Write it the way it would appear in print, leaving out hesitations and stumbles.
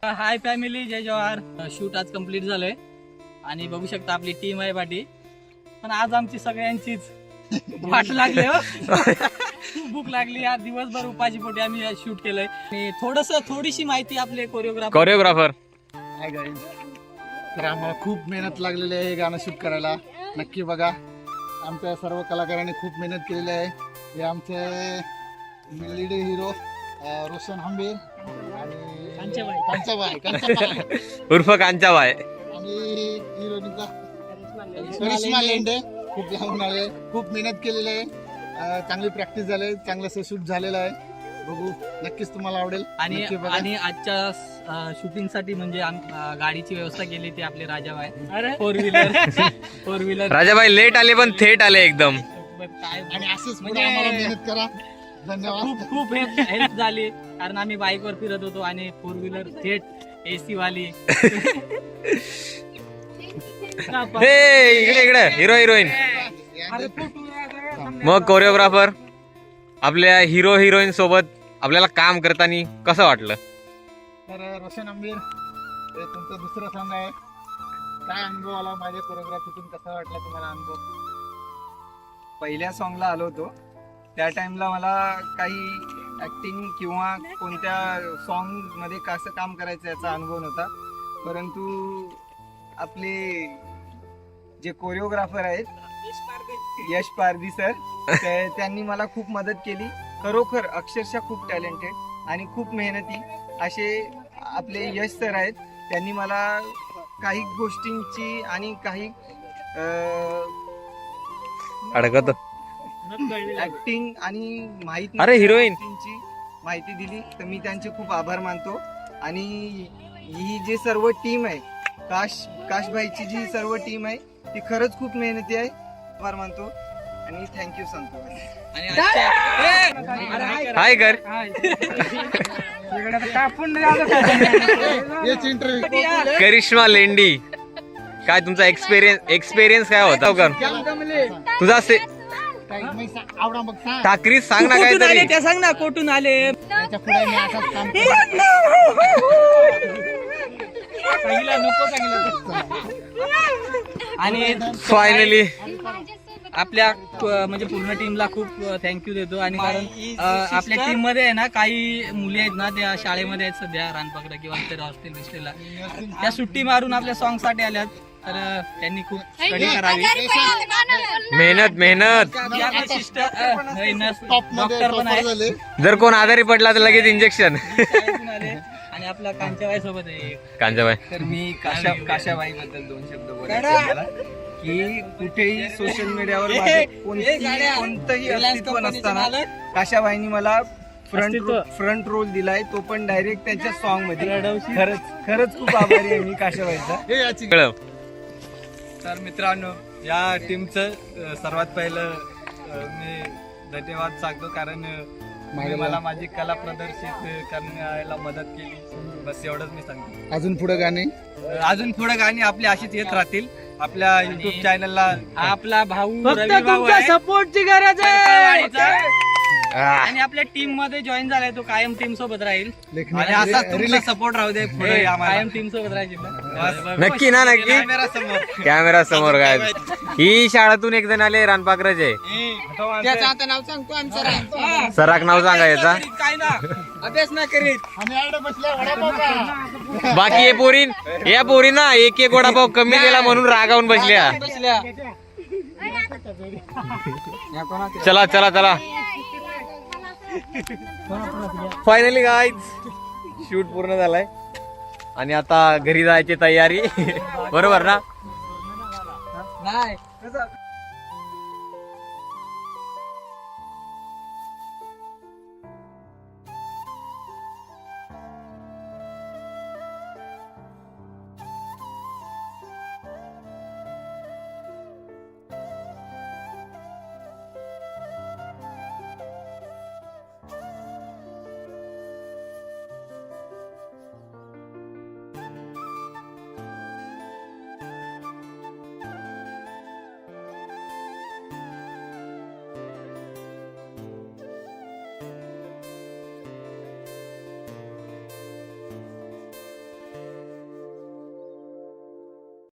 Hi family, जय Jawahar. Shoot आज complete झालंय आणि बघू शकता आपली टीम आहे पाठी. पण आज आमची सगळ्यांचीच वाट लागली हो. खूप भूक लागली. आज दिवसभर उपाशी पोटी आम्ही शूट केलंय. आणि थोडीशी माहिती आपले कोरिओग्राफर. हाय गाईज, तर आम्हाला खूप मेहनत लागलेली आहे हे गाणं शूट करायला. नक्की बघा, आमच्या सर्व कलाकारांनी खूप मेहनत केलेली आहे. हे आमचे लीड हिरो रोशन हंबीर आणि कांचाबाई उर्फ कांचाबाई आणि हिरोईनचा करिश्मा लेंडे. खूप लावून आले, खूप मेहनत केलेली आहे. चांगली प्रॅक्टिस झाली, चांगलं शूट झालेलं आहे. बघू, नक्कीच तुम्हाला आवडेल. आणि आजच्या शूटिंग साठी म्हणजे गाडीची व्यवस्था केली ती आपले Rajabai. Four wheeler Rajabai late आले पण थेट आले एकदम. आणि असंच पुढे आम्हाला मेहनत करा. धन्यवाद. खूप हेल्प झाली कारण आम्ही बाईकवर फिरत होतो आणि फोर व्हीलर थेट एसी वाली. इकडे हिरो हिरोईन. मग कोरिओग्राफर, आपल्या हिरो हिरोईन सोबत आपल्याला काम करताना कसं वाटलं? तर रोशन हंबीर, हे तुमचं दुसरं सॉंग आहे. काय अनुभव आला माझ्या कोरिओग्राफीतून? कसा वाटला तुम्हाला अनुभव? पहिल्या सॉंगला आलो होतो त्या टाइमला मला काही ऍक्टिंग किंवा कोणत्या सॉन्ग मध्ये कसं काम करायचं याचा अनुभव नव्हता. परंतु आपले जे कोरिओग्राफर आहेत यश पारधी सर, त्यांनी मला खूप मदत केली. खरोखर अक्षरशः खूप टॅलेंटेड आणि खूप मेहनती असे आपले यश सर आहेत. त्यांनी मला काही गोष्टींची आणि काही अडकत ऍक्टिंग आणि माहिती अरे हिरोईन माहिती दिली, तर मी त्यांचे खूप आभार मानतो. आणि ही जी सर्व टीम आहे, काशभाईची जी सर्व टीम आहे ती खरंच खूप मेहनती आहे. आभार मानतो आणि थँक्यू सांगतो. हाय कर. करिश्मा लेंडी, काय तुमचा एक्सपिरियन्स काय होता? तुझा आवडा बघ सांग. ठाकरी सांग ना काहीतरी. त्या सांग ना, कोठून आले? त्याच्या पुढे मी असंच काम पहिला नको सांगितलं. आणि फायनली आपल्या म्हणजे पूर्ण टीमला खूप थँक्यू देतो. आणि कारण आपल्या टीम मध्ये आहे ना काही मुली आहेत ना, त्या शाळेमध्ये आहेत सध्या, रानपाकडा किंवा इतर हॉस्टेल बिस्टेलला. त्या सुट्टी मारून आपल्या सॉन्ग साठी आल्यात. तर त्यांनी खूप स्टडी करावी. मेहनत. डॉक्टर पण आहे. जर कोण आजारी पडला तर लगेच इंजेक्शन. आणि आपला कांचाबाई सोबत आहे. कांचाबाई, तर मी काशाबाई बद्दल 2 शब्द बोलायचे मला, की कुठेही सोशल मीडियावर कोणतंही अस्तित्व नसताना काशाबाईंनी मला फ्रंट रोल दिलाय, तो पण डायरेक्ट त्यांच्या सॉन्ग मध्ये. खरंच खूप आभारी आहे मी काशाबाईचा. तर मित्रांनो, या टीमचं सर्वात पहिलं मी धन्यवाद सांगतो, कारण मला माझी कला प्रदर्शित करण्याला मदत केली. बस एवढंच मी सांगतो. अजून पुढे गाणी आपली अशीच येत राहतील. आपल्या युट्यूब चॅनलला आपला भाऊ तुमच्या सपोर्टची गरज आहे. आणि आपल्या टीम मध्ये जॉईन झालाय, तो कायम टीम सोबत राहील. आणि असा तुमचा सपोर्ट राहू दे पुढे आम्हाला. कायम टीम सोबत राहील. नक्की ना? नक्की. कॅमेरा समोर काय, ही शाळेतून एक जण आले, रानपाकराचे. नाव सांगतो आमचं. सराक नाव सांगा याचा. काय ना अभ्यास नाही करीत. बाकी या पोरी ना एक वडापाव कमी केला म्हणून रागावून बसल्या. चला चला चला. फायनली गाईज, शूट पूर्ण झालाय आणि आता घरी जायची तयारी. बरोबर ना? नाही